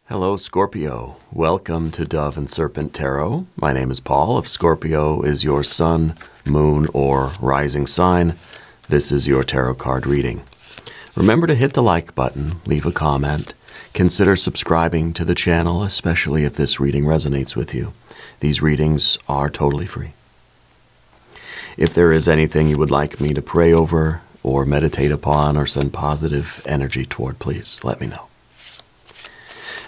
Hello, Scorpio. Welcome to Dove and Serpent Tarot. My name is Paul. If Scorpio is your sun, moon, or rising sign, this is your tarot card reading. Remember to hit the like button, leave a comment, consider subscribing to the channel, especially if this reading resonates with you. These readings are totally free. If there is anything you would like me to pray over or meditate upon or send positive energy toward, please let me know.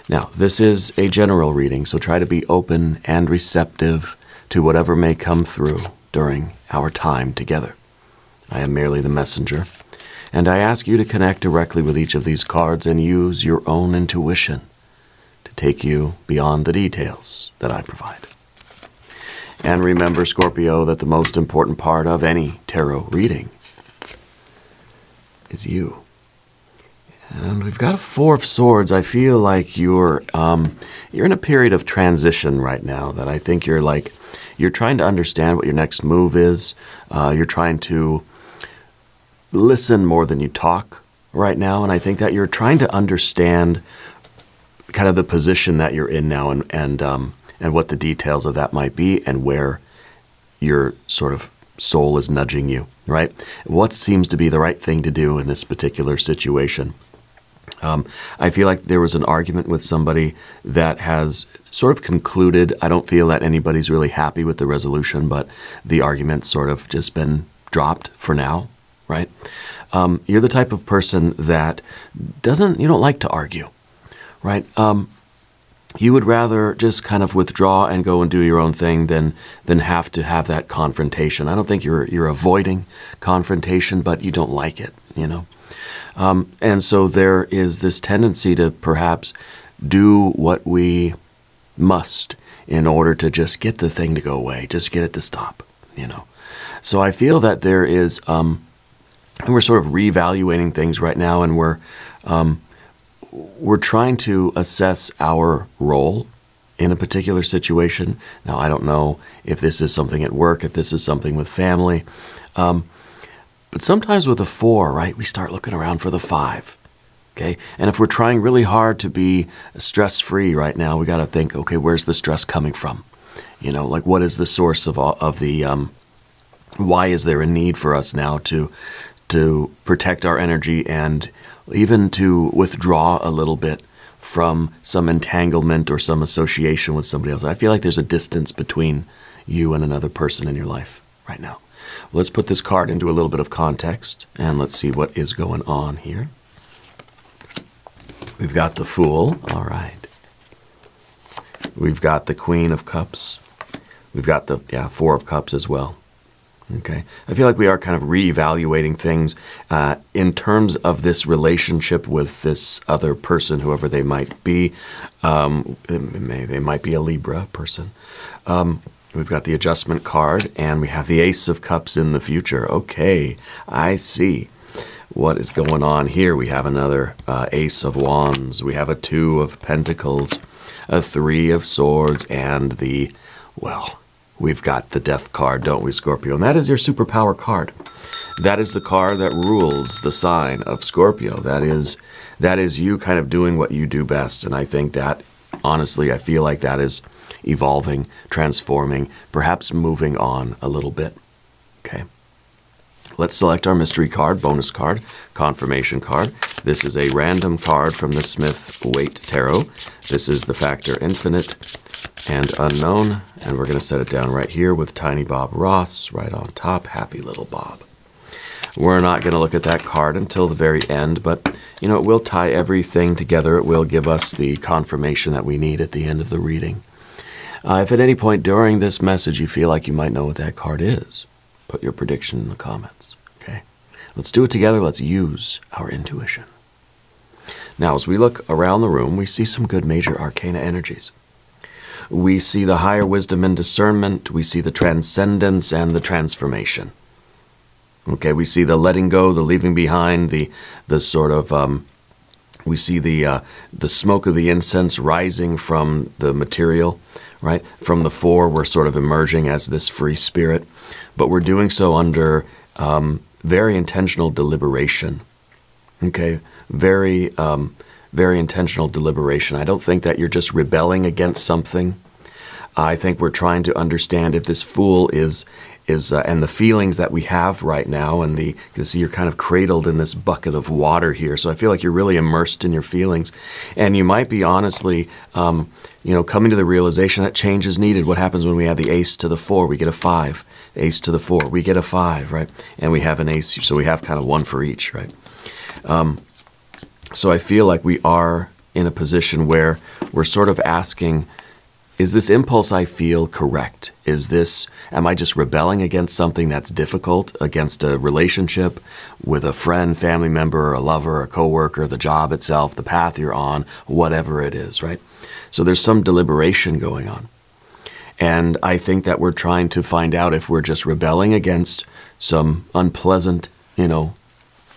Now, this is a general reading, so try to be open and receptive to whatever may come through during our time together. I am merely the messenger, and I ask you to connect directly with each of these cards and use your own intuition to take you beyond the details that I provide. And remember, Scorpio, that the most important part of any tarot reading is you. And we've got a Four of Swords. I feel like you're in a period of transition right now. That I think you're trying to understand what your next move is. You're trying to listen more than you talk right now, and I think that you're trying to understand kind of the position that you're in now, and what the details of that might be, and where your sort of soul is nudging you. Right? What seems to be the right thing to do in this particular situation. I feel like there was an argument with somebody that has sort of concluded. I don't feel that anybody's really happy with the resolution, but the argument's sort of just been dropped for now, right? You're the type of person that you don't like to argue, right? You would rather just kind of withdraw and go and do your own thing than have to have that confrontation. I don't think you're avoiding confrontation, but you don't like it, you know? And so there is this tendency to perhaps do what we must in order to just get the thing to go away, just get it to stop, you know. So I feel that there is, and we're sort of reevaluating things right now, and we're trying to assess our role in a particular situation. Now, I don't know if this is something at work, if this is something with family, but sometimes with a 4, right, we start looking around for the 5, okay? And if we're trying really hard to be stress-free right now, we got to think, okay, where's the stress coming from? You know, like what is the source of the, why is there a need for us now to protect our energy and even to withdraw a little bit from some entanglement or some association with somebody else? I feel like there's a distance between you and another person in your life right now. Let's put this card into a little bit of context, and let's see what is going on here. We've got the Fool. All right. We've got the Queen of Cups. We've got the, Four of Cups as well. Okay. I feel like we are kind of reevaluating things in terms of this relationship with this other person, whoever they might be. They might be a Libra person. We've got the Adjustment card, and we have the Ace of Cups in the future. Okay, I see what is going on here. We have another Ace of Wands. We have a 2 of Pentacles, a 3 of Swords, and we've got the Death card, don't we, Scorpio? And that is your superpower card. That is the card that rules the sign of Scorpio. That is you kind of doing what you do best. And I think that, honestly, I feel like that is evolving, transforming, perhaps moving on a little bit. Okay. Let's select our mystery card, bonus card, confirmation card. This is a random card from the Smith-Waite Tarot. This is the factor infinite and unknown, and we're going to set it down right here with Tiny Bob Ross right on top. Happy little Bob. We're not going to look at that card until the very end, but, you know, it will tie everything together. It will give us the confirmation that we need at the end of the reading. If at any point during this message you feel like you might know what that card is, put your prediction in the comments, okay? Let's do it together. Let's use our intuition. Now, as we look around the room, we see some good major arcana energies. We see the higher wisdom and discernment. We see the transcendence and the transformation. Okay, we see the letting go, the leaving behind, the sort of, we see the smoke of the incense rising from the material, right? From the 4, we're sort of emerging as this free spirit, but we're doing so under very intentional deliberation, okay? Very very intentional deliberation. I don't think that you're just rebelling against something. I think we're trying to understand if this Fool is and the feelings that we have right now, and you see you're kind of cradled in this bucket of water here. So I feel like you're really immersed in your feelings, and you might be honestly, coming to the realization that change is needed. What happens when we add the ace to the 4? We get a 5. Ace to the 4, we get a 5, right? And we have an ace, so we have kind of one for each, right? So I feel like we are in a position where we're sort of asking, is this impulse I feel correct? Am I just rebelling against something that's difficult, against a relationship with a friend, family member, a lover, a coworker, the job itself, the path you're on, whatever it is, right? So there's some deliberation going on. And I think that we're trying to find out if we're just rebelling against some unpleasant,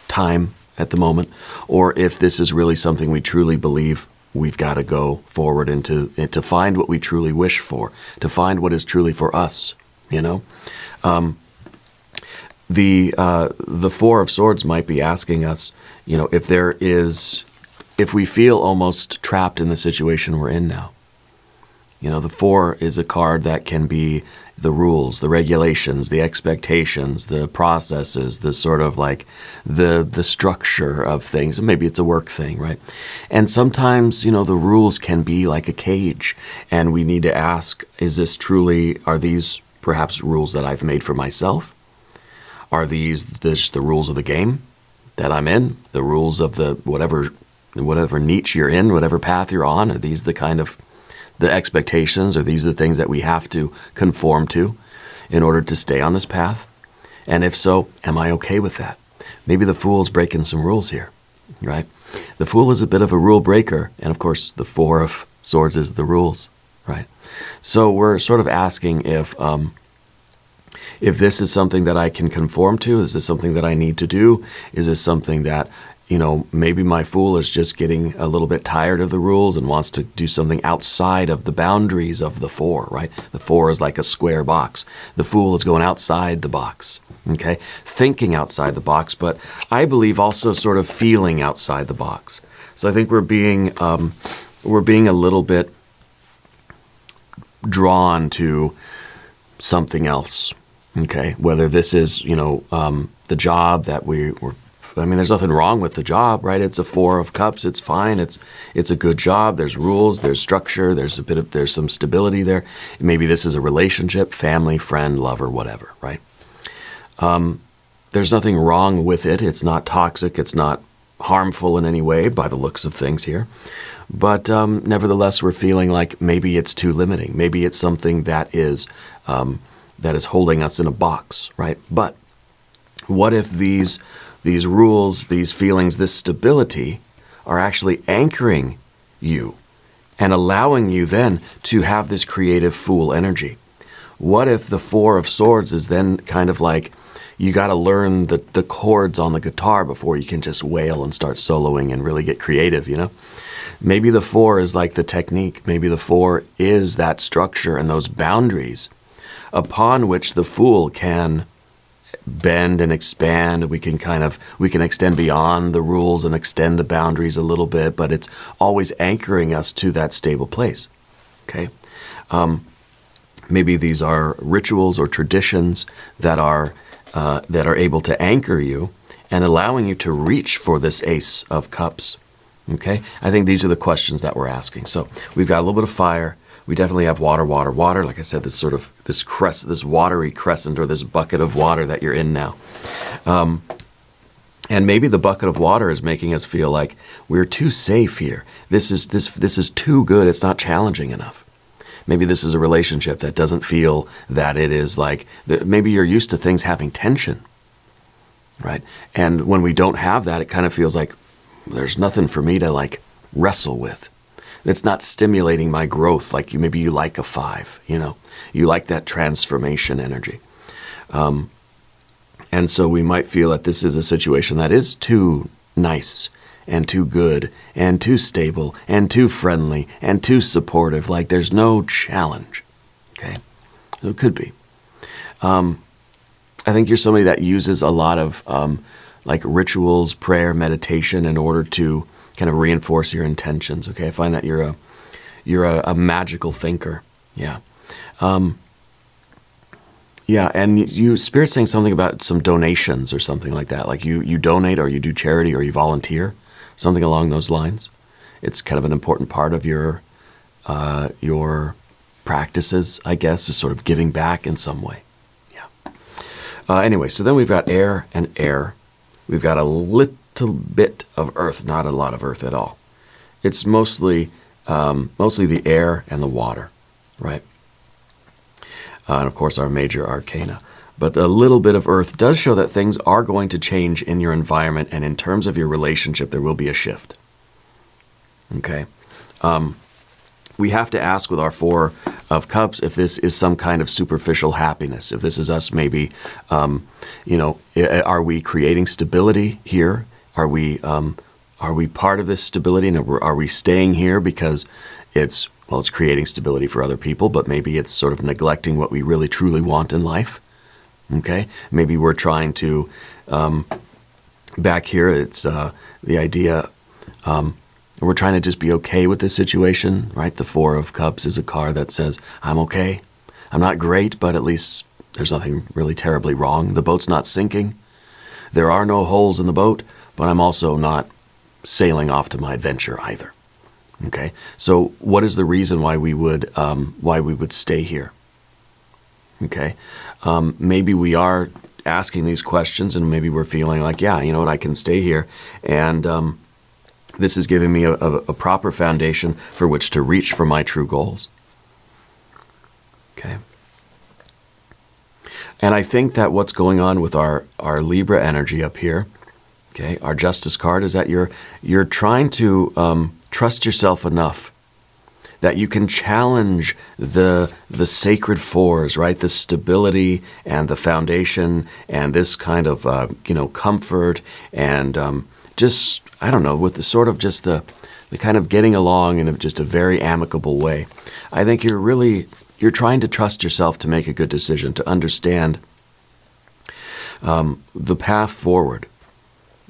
time at the moment, or if this is really something we truly believe we've got to go forward and to find what we truly wish for, to find what is truly for us, The 4 of Swords might be asking us, if we feel almost trapped in the situation we're in now. The 4 is a card that can be the rules, the regulations, the expectations, the processes, the sort of like the structure of things. Maybe it's a work thing, right? And sometimes, the rules can be like a cage, and we need to ask, are these perhaps rules that I've made for myself? Are these the rules of the game that I'm in? The rules of the whatever niche you're in, whatever path you're on? Are these the expectations? Are these the things that we have to conform to in order to stay on this path? And if so, am I okay with that? Maybe the Fool's breaking some rules here, right? The Fool is a bit of a rule breaker, and of course the 4 of Swords is the rules, right? So we're sort of asking if this is something that I can conform to. Is this something that I need to do? Is this something that maybe my Fool is just getting a little bit tired of the rules and wants to do something outside of the boundaries of the 4, right? The 4 is like a square box. The Fool is going outside the box, okay? Thinking outside the box, but I believe also sort of feeling outside the box. So I think we're being a little bit drawn to something else, okay? Whether this is, the job that there's nothing wrong with the job, right? It's a 4 of Cups. It's fine. It's a good job. There's rules. There's structure. There's some stability there. Maybe this is a relationship, family, friend, lover, whatever, right? There's nothing wrong with it. It's not toxic. It's not harmful in any way by the looks of things here. But nevertheless, we're feeling like maybe it's too limiting. Maybe it's something that is holding us in a box, right? But what if these rules, these feelings, this stability are actually anchoring you and allowing you then to have this creative Fool energy? What if the 4 of Swords is then kind of like, you got to learn the chords on the guitar before you can just wail and start soloing and really get creative, Maybe the 4 is like the technique. Maybe the 4 is that structure and those boundaries upon which the Fool can bend and expand. We can extend beyond the rules and extend the boundaries a little bit, but it's always anchoring us to that stable place. Okay. Maybe these are rituals or traditions that are able to anchor you and allowing you to reach for this Ace of Cups. Okay. I think these are the questions that we're asking. So we've got a little bit of fire. We definitely have water, water, water. Like I said, this watery crescent or this bucket of water that you're in now. And maybe the bucket of water is making us feel like we're too safe here. This is too good. It's not challenging enough. Maybe this is a relationship that doesn't feel that it is like, maybe you're used to things having tension, right? And when we don't have that, it kind of feels like there's nothing for me to like wrestle with. It's not stimulating my growth like maybe you like a 5, You like that transformation energy. And so we might feel that this is a situation that is too nice and too good and too stable and too friendly and too supportive. Like there's no challenge, okay? It could be. I think you're somebody that uses a lot of like rituals, prayer, meditation in order to kind of reinforce your intentions. Okay, I find that you're a magical thinker. Yeah. Yeah, and you Spirit's saying something about some donations or something like that. Like you donate, or you do charity, or you volunteer, something along those lines. It's kind of an important part of your practices, I guess, is sort of giving back in some way. Yeah. Anyway, so then we've got air and air. We've got a little bit of earth, not a lot of earth at all. It's mostly the air and the water, right? And of course our major arcana. But a little bit of earth does show that things are going to change in your environment, and in terms of your relationship, there will be a shift. Okay? We have to ask with our Four of Cups if this is some kind of superficial happiness, if this is us maybe, are we creating stability here? Are we part of this stability, and are we staying here because it's creating stability for other people, but maybe it's sort of neglecting what we really truly want in life? Okay? Maybe we're trying to, back here, it's the idea, we're trying to just be okay with this situation, right? The Four of Cups is a card that says, I'm okay. I'm not great, but at least there's nothing really terribly wrong. The boat's not sinking. There are no holes in the boat, but I'm also not sailing off to my adventure either. Okay? So what is the reason why we would stay here? Okay? Maybe we are asking these questions, and maybe we're feeling like, yeah, you know what, I can stay here, and this is giving me a proper foundation for which to reach for my true goals. Okay. And I think that what's going on with our Libra energy up here, okay, our Justice card, is that you're trying to trust yourself enough that you can challenge the sacred fours, right? The stability and the foundation and this kind of comfort and just, I don't know, with the sort of just the kind of getting along in just a very amicable way. I think you're trying to trust yourself to make a good decision, to understand the path forward,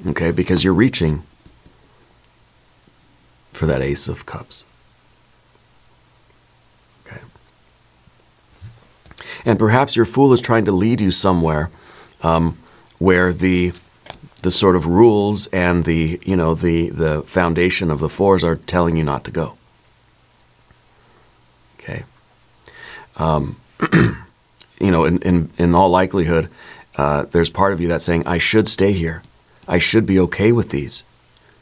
okay? Because you're reaching for that Ace of Cups. Okay. And perhaps your Fool is trying to lead you somewhere where the sort of rules and the foundation of the fours are telling you not to go. Okay. In all likelihood, there's part of you that's saying, I should stay here. I should be okay with these.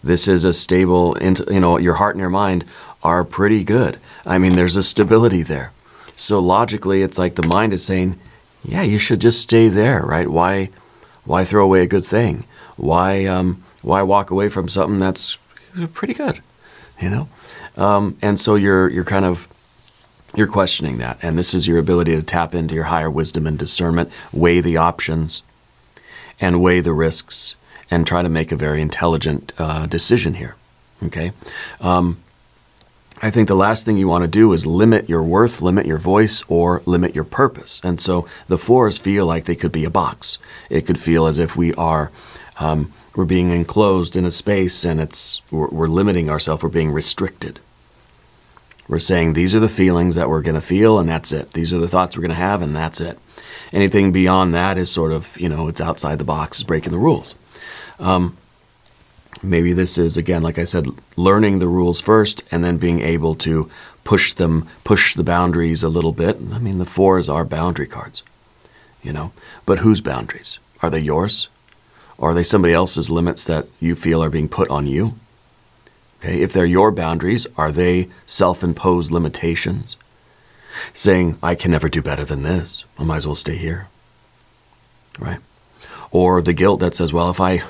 This is a stable, your heart and your mind are pretty good. I mean, there's a stability there. So logically, it's like the mind is saying, yeah, you should just stay there, right? Why throw away a good thing? Why walk away from something that's pretty good, And so you're questioning that, and this is your ability to tap into your higher wisdom and discernment, weigh the options, and weigh the risks, and try to make a very intelligent decision here. Okay. I think the last thing you want to do is limit your worth, limit your voice, or limit your purpose. And so the fours feel like they could be a box. It could feel as if we're being enclosed in a space, and we're limiting ourselves, we're being restricted. We're saying these are the feelings that we're going to feel, and that's it. These are the thoughts we're going to have, and that's it. Anything beyond that is sort of, it's outside the box, is breaking the rules. Maybe this is, again, like I said, learning the rules first and then being able to push the boundaries a little bit. I mean, the fours are boundary cards, But whose boundaries? Are they yours? Or are they somebody else's limits that you feel are being put on you? Okay, if they're your boundaries, are they self-imposed limitations? Saying, I can never do better than this. I might as well stay here. Right? Or the guilt that says, well, if I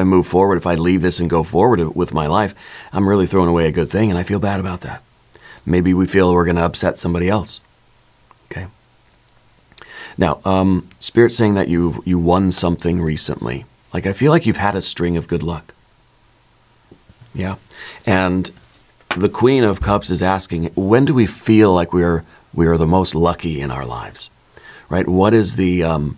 move forward, if I leave this and go forward with my life, I'm really throwing away a good thing, and I feel bad about that. Maybe we feel we're going to upset somebody else. Okay. Now, Spirit's saying that you won something recently. Like, I feel like you've had a string of good luck. Yeah. And the Queen of Cups is asking, when do we feel like we are the most lucky in our lives? Right? What is the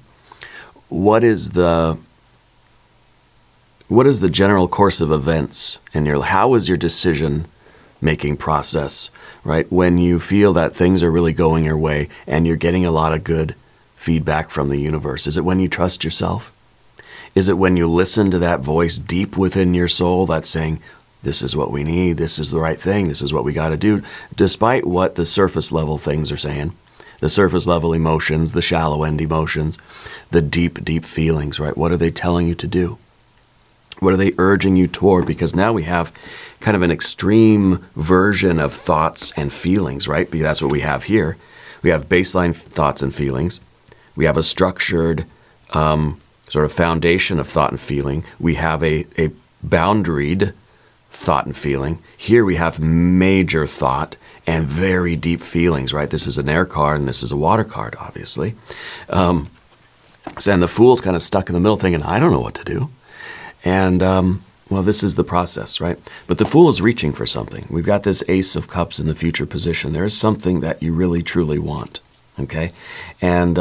what is the general course of events in your life? How is your decision-making process, right? When you feel that things are really going your way and you're getting a lot of good feedback from the universe. Is it when you trust yourself? Is it when you listen to that voice deep within your soul that's saying, this is what we need, this is the right thing, this is what we got to do, despite what the surface level things are saying, the surface level emotions, the shallow end emotions, the deep, deep feelings, right? What are they telling you to do? What are they urging you toward? Because now we have kind of an extreme version of thoughts and feelings, right? Because that's what we have here. We have baseline thoughts and feelings. We have a structured sort of foundation of thought and feeling. We have a boundaried thought and feeling. Here we have major thought and very deep feelings, right? This is an air card and this is a water card, obviously. And the Fool's kind of stuck in the middle thinking, I don't know what to do. And, well, this is the process, right? But the Fool is reaching for something. We've got this Ace of Cups in the future position. There is something that you really, truly want, okay? And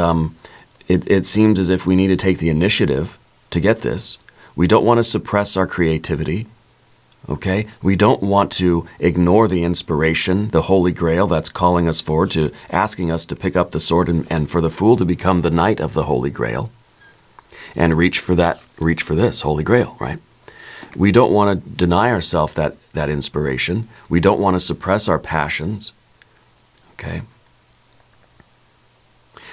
it seems as if we need to take the initiative to get this. We don't want to suppress our creativity, okay? We don't want to ignore the inspiration, the Holy Grail that's calling us forward to asking us to pick up the sword and for the Fool to become the knight of the Holy Grail and reach for this Holy Grail, right? We don't want to deny ourselves that inspiration. We don't want to suppress our passions, okay?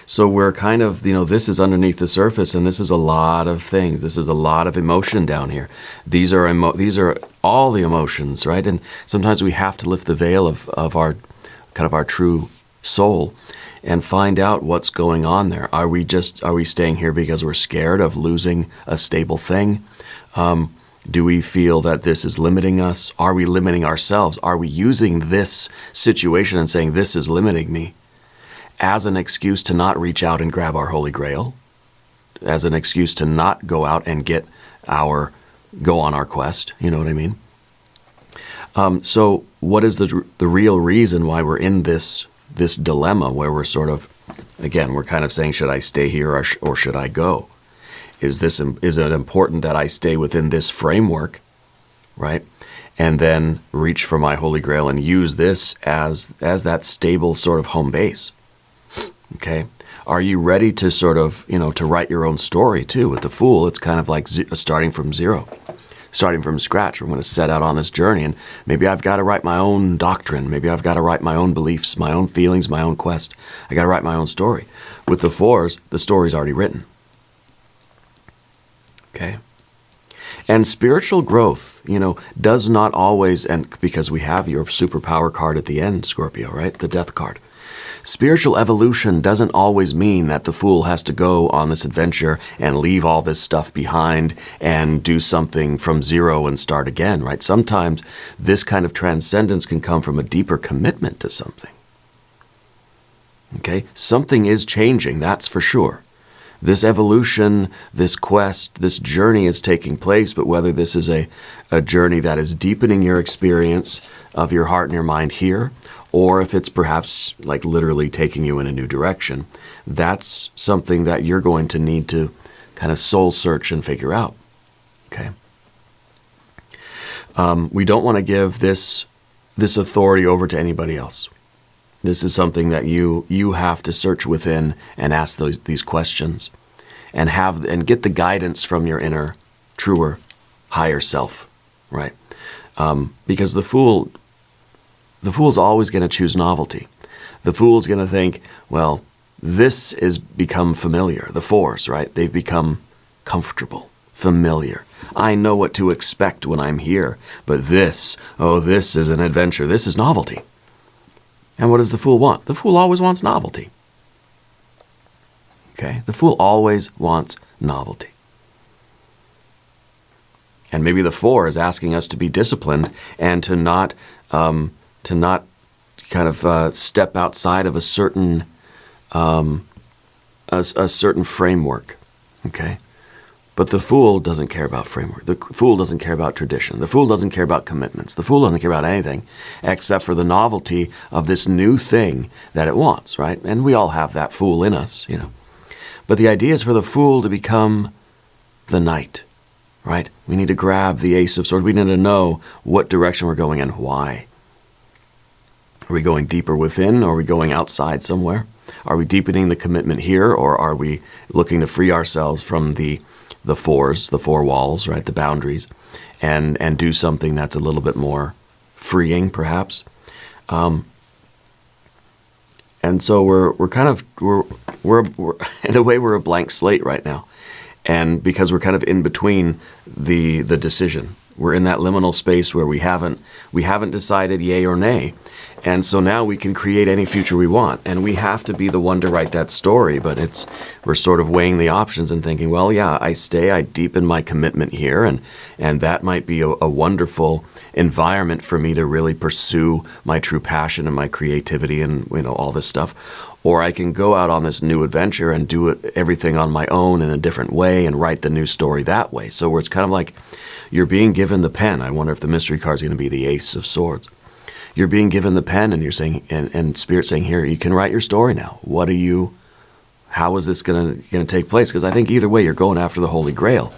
So we're kind of, this is underneath the surface, and this is a lot of things. This is a lot of emotion down here. These are all the emotions, right? And sometimes we have to lift the veil of our kind of our true soul and find out what's going on there. Are we staying here because we're scared of losing a stable thing? Do we feel that this is limiting us? Are we limiting ourselves? Are we using this situation and saying this is limiting me as an excuse to not reach out and grab our Holy Grail, as an excuse to not go out and go on our quest? You know what I mean? So what is the real reason why we're in this dilemma where we're sort of, again, we're kind of saying, should I stay here or should I go? Is it important that I stay within this framework, right? And then reach for my Holy Grail and use this as that stable sort of home base? Okay, are you ready to sort of, to write your own story too? With the Fool, it's kind of like starting from zero, starting from scratch. I'm going to set out on this journey, and maybe I've got to write my own doctrine. Maybe I've got to write my own beliefs, my own feelings, my own quest. I got to write my own story. With the Fours, the story's already written. Okay. And spiritual growth, does not always, and because we have your superpower card at the end, Scorpio, right? The Death card. Spiritual evolution doesn't always mean that the Fool has to go on this adventure and leave all this stuff behind and do something from zero and start again, right? Sometimes this kind of transcendence can come from a deeper commitment to something. Okay? Something is changing, that's for sure. This evolution, this quest, this journey is taking place, but whether this is a journey that is deepening your experience of your heart and your mind here, or if it's perhaps like literally taking you in a new direction, that's something that you're going to need to kind of soul search and figure out, okay? We don't want to give this authority over to anybody else. This is something that you have to search within and ask these questions and get the guidance from your inner, truer, higher self, right? Because the Fool's always going to choose novelty. The Fool's going to think, well, this is become familiar. The Fours, right? They've become comfortable, familiar. I know what to expect when I'm here, but this is an adventure. This is novelty. And what does the Fool want? The Fool always wants novelty. Okay? The Fool always wants novelty. And maybe the Four is asking us to be disciplined and to not kind of step outside of a certain framework. Okay? But the Fool doesn't care about framework. The Fool doesn't care about tradition. The Fool doesn't care about commitments. The Fool doesn't care about anything except for the novelty of this new thing that it wants, right? And we all have that Fool in us, But the idea is for the Fool to become the knight, right? We need to grab the Ace of Swords. We need to know what direction we're going and why. Are we going deeper within, or are we going outside somewhere? Are we deepening the commitment here, or are we looking to free ourselves from the fours, the four walls, right, the boundaries, and do something that's a little bit more freeing, perhaps? And so we're in a way we're a blank slate right now, and because we're kind of in between the decision, we're in that liminal space where we haven't decided yay or nay. And so now we can create any future we want, and we have to be the one to write that story. But we're sort of weighing the options and thinking, well, yeah, I deepen my commitment here, and that might be a wonderful environment for me to really pursue my true passion and my creativity and all this stuff. Or I can go out on this new adventure and do everything on my own in a different way and write the new story that way. So where it's kind of like you're being given the pen. I wonder if the mystery card is going to be the Ace of Swords. You're being given the pen, and you're saying, and Spirit saying, here, you can write your story now. How is this going to take place? Because I think either way, you're going after the Holy Grail.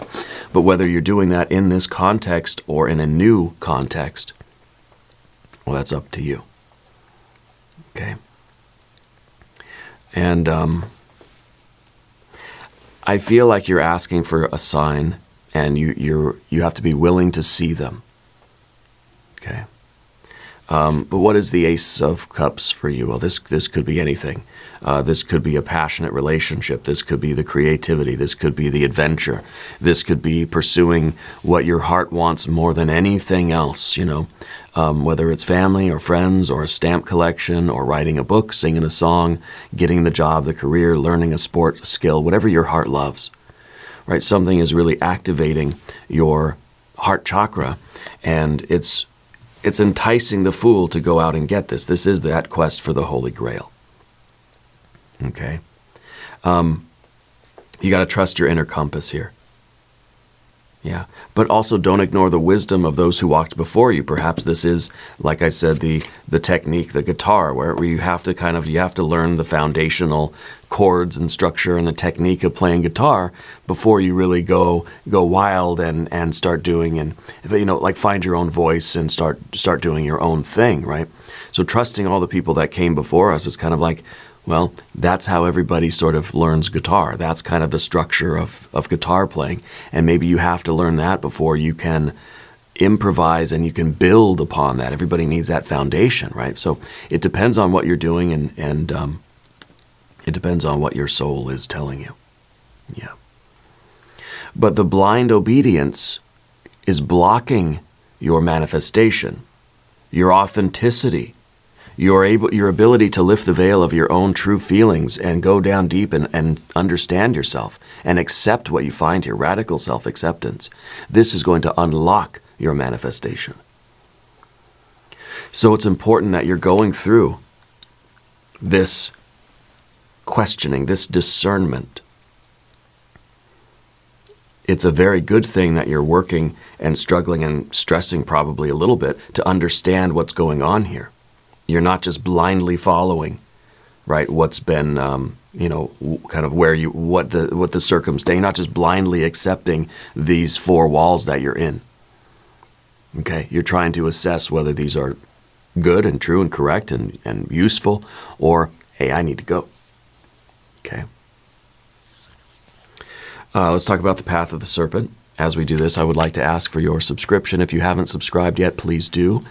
But whether you're doing that in this context or in a new context, well, that's up to you. Okay. And I feel like you're asking for a sign, and you have to be willing to see them. Okay. But what is the Ace of Cups for you? Well, this could be anything. This could be a passionate relationship. This could be the creativity. This could be the adventure. This could be pursuing what your heart wants more than anything else, whether it's family or friends or a stamp collection or writing a book, singing a song, getting the job, the career, learning a sport, a skill, whatever your heart loves, right? Something is really activating your heart chakra, and it's enticing the fool to go out and get this. This is that quest for the Holy Grail. Okay? You got to trust your inner compass here. Yeah. But also don't ignore the wisdom of those who walked before you. Perhaps this is, like I said, the technique, the guitar, where you have to learn the foundational chords and structure and the technique of playing guitar before you really go wild and start doing, and like find your own voice and start doing your own thing, right? So trusting all the people that came before us is kind of like, well, that's how everybody sort of learns guitar. That's kind of the structure of guitar playing. And maybe you have to learn that before you can improvise and you can build upon that. Everybody needs that foundation, right? So it depends on what you're doing, and it depends on what your soul is telling you. Yeah. But the blind obedience is blocking your manifestation, your authenticity, your ability to lift the veil of your own true feelings and go down deep and understand yourself and accept what you find here, radical self-acceptance. This is going to unlock your manifestation. So it's important that you're going through this questioning, this discernment. It's a very good thing that you're working and struggling and stressing probably a little bit to understand what's going on here. You're not just blindly following, right, what's been, kind of what the circumstance, you're not just blindly accepting these four walls that you're in. Okay, you're trying to assess whether these are good and true and correct and useful, or, hey, I need to go. Okay. Let's talk about the path of the serpent. As we do this, I would like to ask for your subscription. If you haven't subscribed yet, please do.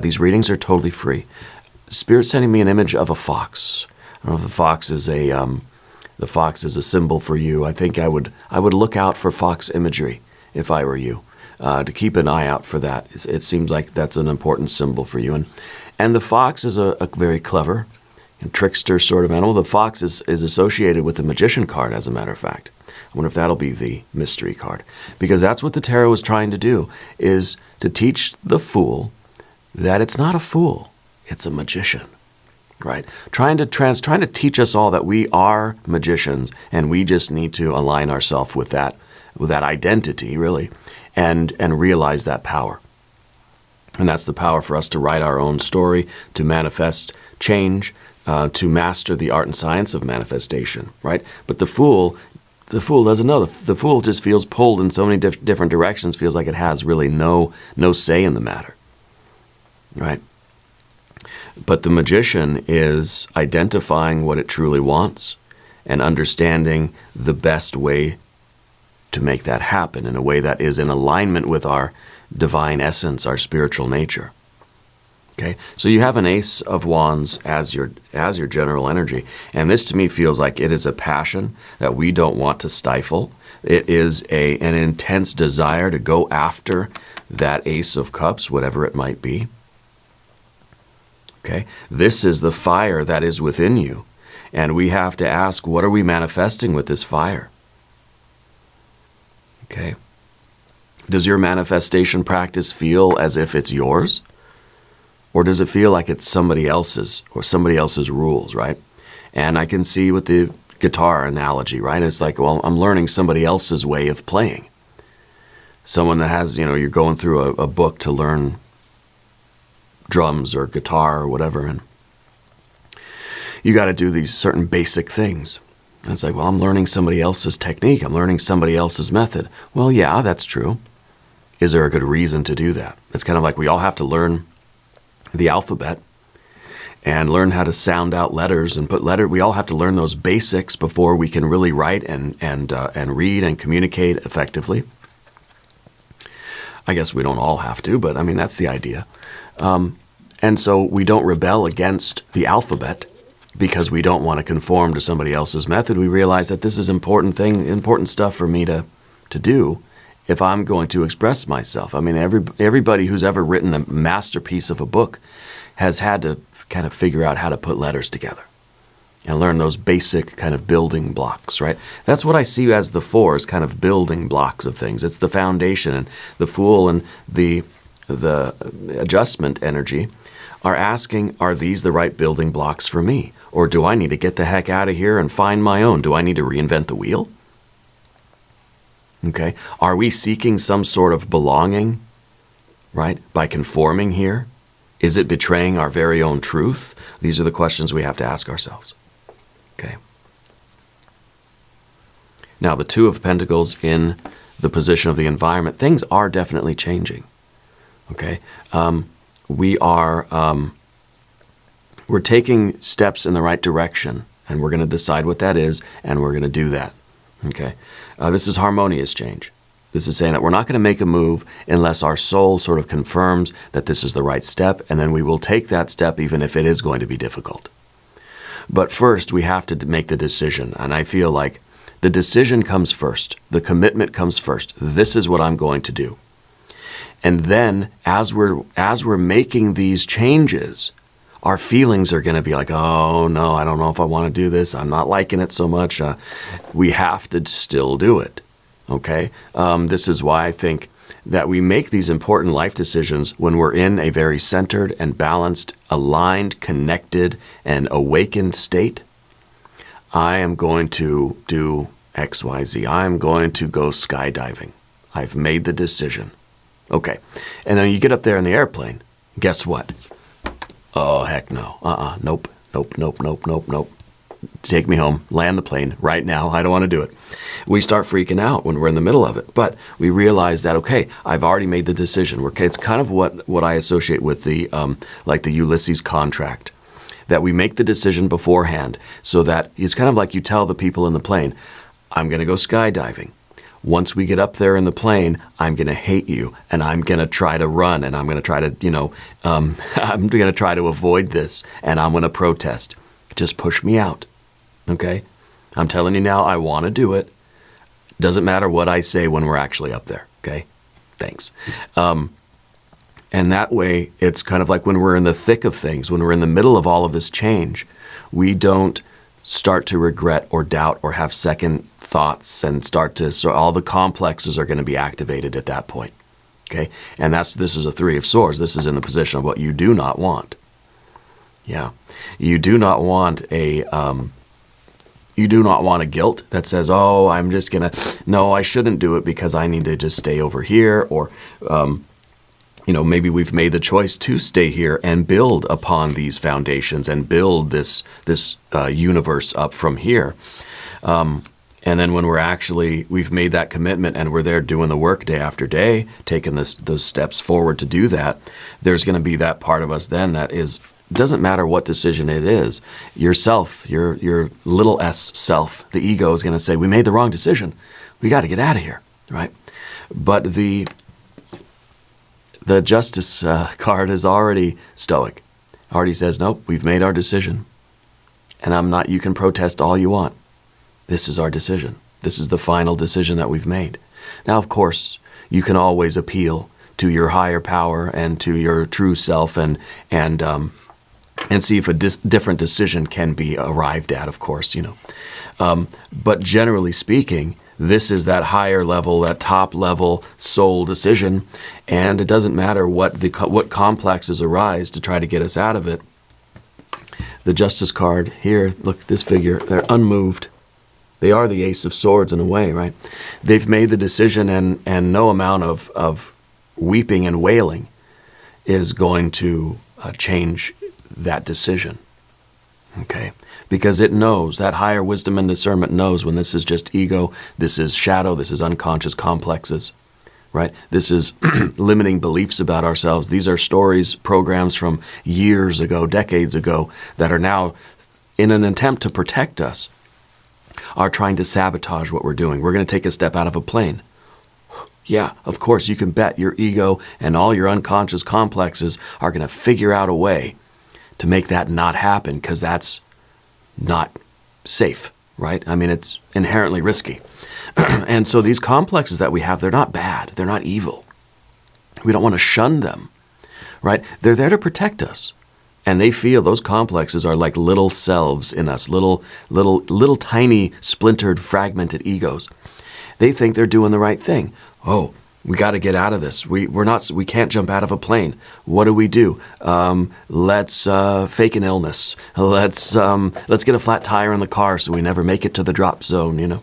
These readings are totally free. Spirit's sending me an image of a fox. I don't know if the fox is a symbol for you. I think I would look out for fox imagery if I were you, to keep an eye out for that. It seems like that's an important symbol for you. And the fox is a very clever and trickster sort of animal. The fox is associated with the magician card, as a matter of fact. I wonder if that'll be the mystery card. Because that's what the tarot is trying to do, is to teach the fool that it's not a fool, it's a magician, right? Trying to teach us all that we are magicians, and we just need to align ourselves with that identity, really, and realize that power. And that's the power for us to write our own story, to manifest change, to master the art and science of manifestation, right? But the fool the Fool doesn't know. The Fool just feels pulled in so many different directions, feels like it has really no say in the matter, right? But the Magician is identifying what it truly wants and understanding the best way to make that happen in a way that is in alignment with our divine essence, our spiritual nature. Okay, so you have an Ace of Wands as your general energy, and this to me feels like it is a passion that we don't want to stifle. It is an intense desire to go after that Ace of Cups, whatever it might be. Okay, this is the fire that is within you, and we have to ask, what are we manifesting with this fire? Okay, does your manifestation practice feel as if it's yours? Or does it feel like it's somebody else's or somebody else's rules, right? And I can see with the guitar analogy, right? It's like, well, I'm learning somebody else's way of playing. Someone that has, you're going through a book to learn drums or guitar or whatever, and you got to do these certain basic things. And it's like, well, I'm learning somebody else's technique. I'm learning somebody else's method. Well, yeah, that's true. Is there a good reason to do that? It's kind of like we all have to learn the alphabet and learn how to sound out letters and we all have to learn those basics before we can really write and read and communicate effectively. I guess we don't all have to, but I mean, that's the idea. And so we don't rebel against the alphabet because we don't want to conform to somebody else's method. We realize that this is important stuff for me to do if I'm going to express myself. I mean, everybody who's ever written a masterpiece of a book has had to kind of figure out how to put letters together and learn those basic kind of building blocks, right? That's what I see as the Four, as kind of building blocks of things. It's the foundation, and the Fool and the adjustment energy are asking, are these the right building blocks for me? Or do I need to get the heck out of here and find my own? Do I need to reinvent the wheel? Okay, are we seeking some sort of belonging, right, by conforming here? Is it betraying our very own truth? These are the questions we have to ask ourselves. Okay. Now, the Two of Pentacles in the position of the environment, things are definitely changing. Okay, we're taking steps in the right direction, and we're going to decide what that is, and we're going to do that. Okay, this is harmonious change. This is saying that we're not going to make a move unless our soul sort of confirms that this is the right step, and then we will take that step even if it is going to be difficult. But first, we have to make the decision, and I feel like the decision comes first. The commitment comes first. This is what I'm going to do. And then, as we're making these changes, our feelings are going to be like, oh, no, I don't know if I want to do this. I'm not liking it so much. We have to still do it, okay? This is why I think that we make these important life decisions when we're in a very centered and balanced, aligned, connected, and awakened state. I am going to do X, Y, Z. I am going to go skydiving. I've made the decision. Okay, and then you get up there in the airplane. Guess what? Oh, heck no. Nope. Take me home. Land the plane right now. I don't want to do it. We start freaking out when we're in the middle of it. But we realize that, okay, I've already made the decision. It's kind of what I associate with the like the Ulysses contract, that we make the decision beforehand so that it's kind of like you tell the people in the plane, I'm going to go skydiving. Once we get up there in the plane, I'm going to hate you, and I'm going to try to run, and I'm going to try to, I'm going to try to avoid this, and I'm going to protest. Just push me out, okay? I'm telling you now, I want to do it. Doesn't matter what I say when we're actually up there, okay? Thanks. And that way, it's kind of like when we're in the thick of things, when we're in the middle of all of this change, we don't start to regret or doubt or have second thoughts and so all the complexes are going to be activated at that point. Okay, and this is a Three of Swords. This is in the position of what you do not want. Yeah, you do not want a guilt that says, oh, no, I shouldn't do it because I need to just stay over here, or maybe we've made the choice to stay here and build upon these foundations and build this universe up from here. And then when we've made that commitment and we're there doing the work day after day, taking those steps forward to do that, there's going to be that part of us then that doesn't matter what decision it is. Yourself, your little s self, the ego is going to say, we made the wrong decision. We got to get out of here, right? But the justice card is already stoic. Already says, nope, we've made our decision. And you can protest all you want. This is our decision. This is the final decision that we've made. Now, of course, you can always appeal to your higher power and to your true self and see if a different decision can be arrived at, of course, But generally speaking, this is that higher level, that top level soul decision, and it doesn't matter what complexes arise to try to get us out of it. The Justice card here, look at this figure, they're unmoved. They are the Ace of Swords in a way, right? They've made the decision, and no amount of weeping and wailing is going to change that decision, okay? Because it knows, that higher wisdom and discernment knows when this is just ego, this is shadow, this is unconscious complexes, right? This is limiting beliefs about ourselves. These are stories, programs from years ago, decades ago, that are now, in an attempt to protect us, are trying to sabotage what we're doing. We're going to take a step out of a plane. Yeah, of course, you can bet your ego and all your unconscious complexes are going to figure out a way to make that not happen, because that's not safe, right? I mean, it's inherently risky. And so these complexes that we have, they're not bad. They're not evil. We don't want to shun them, right? They're there to protect us. And they feel those complexes are like little selves in us, little tiny splintered, fragmented egos. They think they're doing the right thing. Oh, we got to get out of this. We can't jump out of a plane. What do? Let's fake an illness. Let's get a flat tire in the car so we never make it to the drop zone.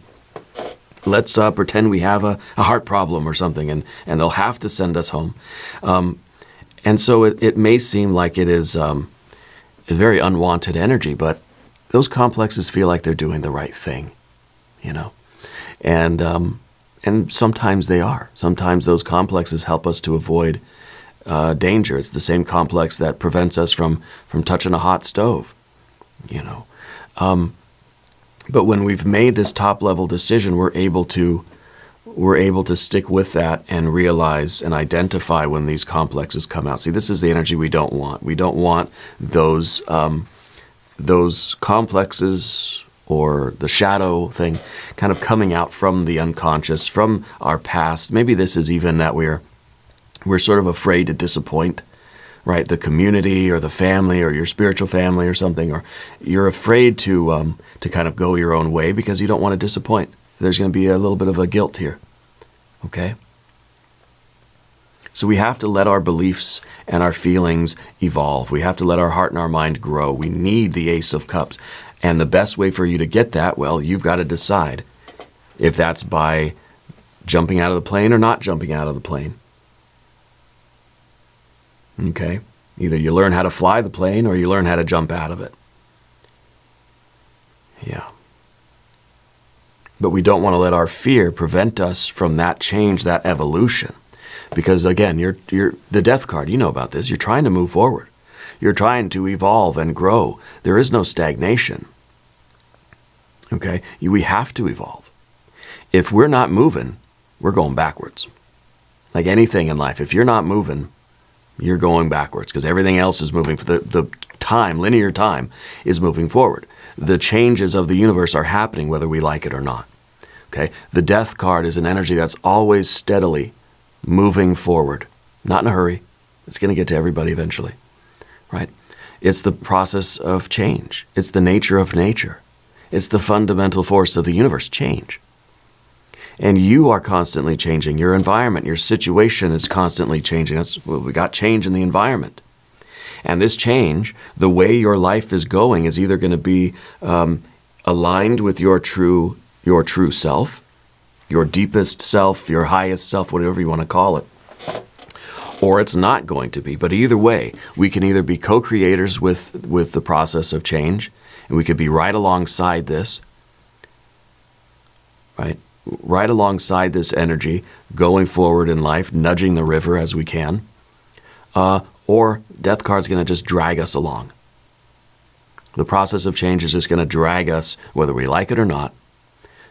Let's pretend we have a heart problem or something, and they'll have to send us home. And so it may seem like it is very unwanted energy, but those complexes feel like they're doing the right thing, And sometimes they are. Sometimes those complexes help us to avoid danger. It's the same complex that prevents us from touching a hot stove, But when we've made this top-level decision, we're able to stick with that and realize and identify when these complexes come out. See, this is the energy we don't want. We don't want those complexes or the shadow thing kind of coming out from the unconscious, from our past. Maybe this is even that we're sort of afraid to disappoint, right? The community or the family or your spiritual family or something, or you're afraid to kind of go your own way because you don't want to disappoint. There's going to be a little bit of a guilt here, okay? So we have to let our beliefs and our feelings evolve. We have to let our heart and our mind grow. We need the Ace of Cups. And the best way for you to get that, well, you've got to decide if that's by jumping out of the plane or not jumping out of the plane. Okay? Either you learn how to fly the plane or you learn how to jump out of it. Yeah. But we don't want to let our fear prevent us from that change, that evolution. Because again, you're the Death card, you know about this. You're trying to move forward. You're trying to evolve and grow. There is no stagnation. Okay? We have to evolve. If we're not moving, we're going backwards. Like anything in life, if you're not moving, you're going backwards because everything else is moving. The time, linear time, is moving forward. The changes of the universe are happening whether we like it or not. Okay? The Death card is an energy that's always steadily moving forward. Not in a hurry. It's going to get to everybody eventually. Right? It's the process of change. It's the nature of nature. It's the fundamental force of the universe, change. And you are constantly changing. Your environment, your situation is constantly changing. We got change in the environment. And this change, the way your life is going, is either going to be aligned with your true self, your deepest self, your highest self, whatever you want to call it, or it's not going to be. But either way, we can either be co-creators with the process of change, and we could be right alongside this, right? Right alongside this energy, going forward in life, nudging the river as we can. Or death card's going to just drag us along. The process of change is just going to drag us, whether we like it or not,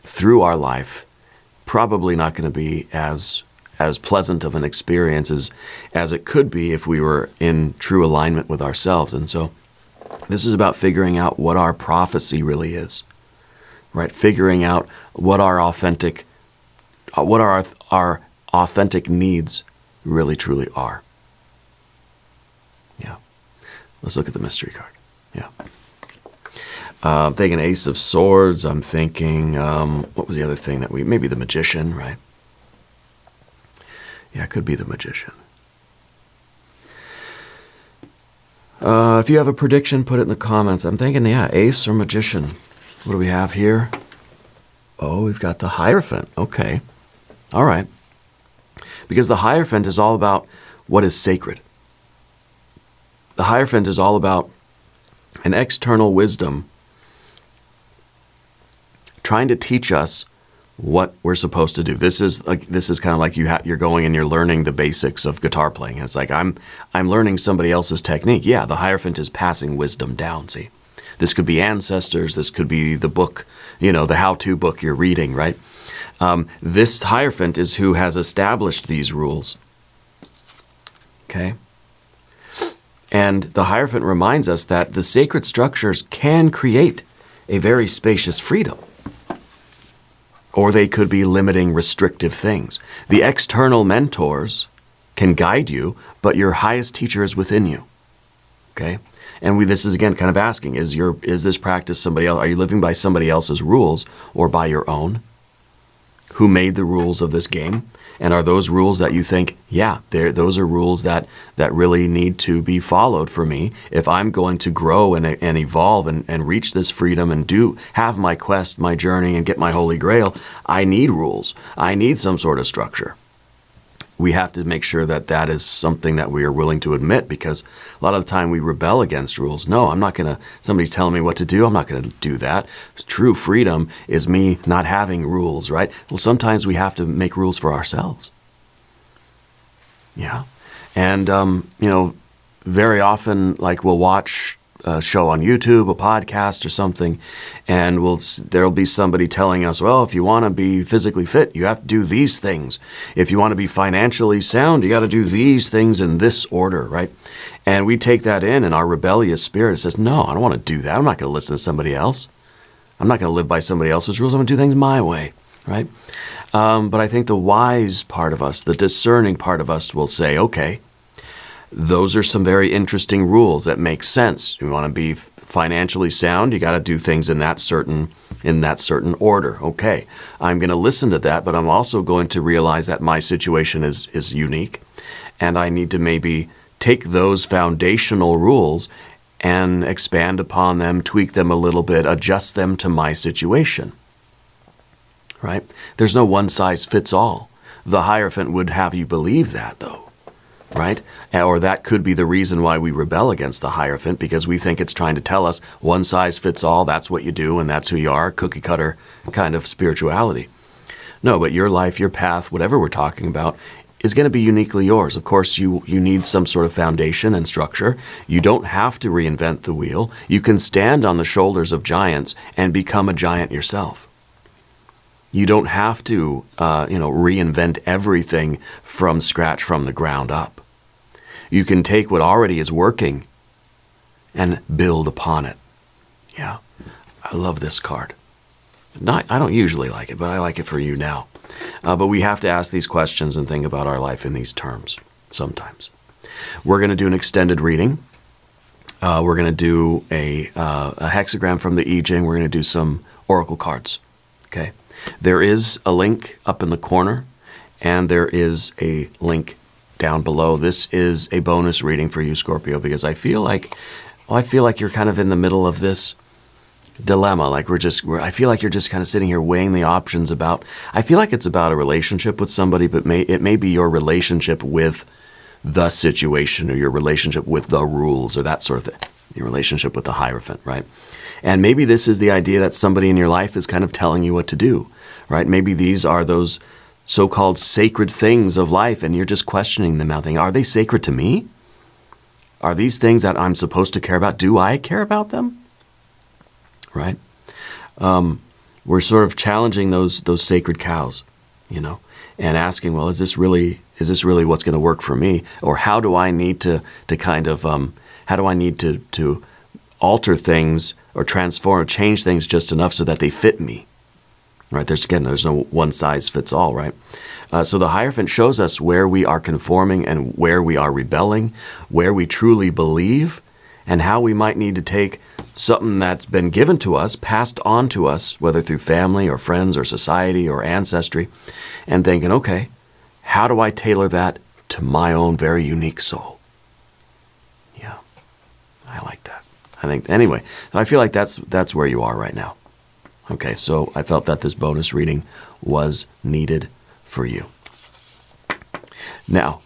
through our life. Probably not going to be as pleasant of an experience as it could be if we were in true alignment with ourselves. And so this is about figuring out what our prophecy really is, right? Figuring out what our authentic needs really truly are. Yeah. Let's look at the mystery card. Yeah. I'm thinking Ace of Swords. I'm thinking, what was the other thing that maybe the Magician, right? Yeah, it could be the Magician. If you have a prediction, put it in the comments. I'm thinking, yeah, Ace or Magician. What do we have here? Oh, we've got the Hierophant. Okay. All right. Because the Hierophant is all about what is sacred. The Hierophant is all about an external wisdom trying to teach us what we're supposed to do. This is kind of like you're going and you're learning the basics of guitar playing. And it's like I'm learning somebody else's technique. Yeah, the Hierophant is passing wisdom down. See, this could be ancestors. This could be the book, the how-to book you're reading, right? This Hierophant is who has established these rules. Okay. And the Hierophant reminds us that the sacred structures can create a very spacious freedom. Or they could be limiting, restrictive things. The external mentors can guide you, but your highest teacher is within you. Okay? And this is, again, kind of asking, is this practice somebody else? Are you living by somebody else's rules or by your own? Who made the rules of this game? And are those rules that you think, yeah, those are rules that really need to be followed for me if I'm going to grow and evolve and reach this freedom and have my quest, my journey, and get my holy grail? I need rules. I need some sort of structure. We have to make sure that is something that we are willing to admit, because a lot of the time we rebel against rules. No, I'm not going to, somebody's telling me what to do, I'm not going to do that. True freedom is me not having rules, right? Well, sometimes we have to make rules for ourselves. Yeah. And, very often, like, we'll watch a show on YouTube, a podcast or something, and there'll be somebody telling us, well, if you want to be physically fit, you have to do these things. If you want to be financially sound, you got to do these things in this order, right? And we take that in our rebellious spirit says, no, I don't want to do that. I'm not going to listen to somebody else. I'm not going to live by somebody else's rules. I'm going to do things my way, right? But I think the wise part of us, the discerning part of us will say, okay, those are some very interesting rules that make sense. You want to be financially sound, you got to do things in that certain order. Okay, I'm going to listen to that, but I'm also going to realize that my situation is unique, and I need to maybe take those foundational rules and expand upon them, tweak them a little bit, adjust them to my situation. Right? There's no one size fits all. The Hierophant would have you believe that, though. Right? Or that could be the reason why we rebel against the Hierophant, because we think it's trying to tell us one size fits all, that's what you do, and that's who you are, cookie cutter kind of spirituality. No, but your life, your path, whatever we're talking about, is going to be uniquely yours. Of course, you need some sort of foundation and structure. You don't have to reinvent the wheel. You can stand on the shoulders of giants and become a giant yourself. You don't have to, reinvent everything from scratch, from the ground up. You can take what already is working and build upon it. Yeah, I love this card. I don't usually like it, but I like it for you now. But we have to ask these questions and think about our life in these terms sometimes. We're going to do an extended reading. We're going to do a hexagram from the I Ching. We're going to do some oracle cards. Okay. There is a link up in the corner, and there is a link down below. This is a bonus reading for you, Scorpio, because I feel like you're kind of in the middle of this dilemma. I feel like you're just kind of sitting here weighing the options about. I feel like it's about a relationship with somebody, but it may be your relationship with the situation, or your relationship with the rules, or that sort of thing. Your relationship with the Hierophant, right? And maybe this is the idea that somebody in your life is kind of telling you what to do, right? Maybe these are those so-called sacred things of life, and you're just questioning them out, thinking, are they sacred to me? Are these things that I'm supposed to care about? Do I care about them? Right? We're sort of challenging those sacred cows, you know, and asking, well, is this really what's going to work for me? Or how do I need to kind of, how do I need to alter things or transform or change things just enough so that they fit me? Right? There's no one size fits all, right? So the Hierophant shows us where we are conforming and where we are rebelling, where we truly believe, and how we might need to take something that's been given to us, passed on to us, whether through family or friends or society or ancestry, and thinking, okay, how do I tailor that to my own very unique soul? Yeah, I like that. I think, anyway, I feel like that's where you are right now. Okay, so I felt that this bonus reading was needed for you. Now,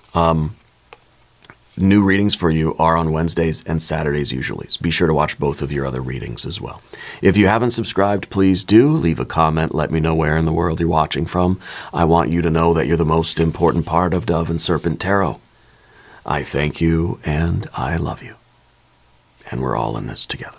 new readings for you are on Wednesdays and Saturdays usually. So be sure to watch both of your other readings as well. If you haven't subscribed, please do. Leave a comment. Let me know where in the world you're watching from. I want you to know that you're the most important part of Dove and Serpent Tarot. I thank you and I love you. And we're all in this together.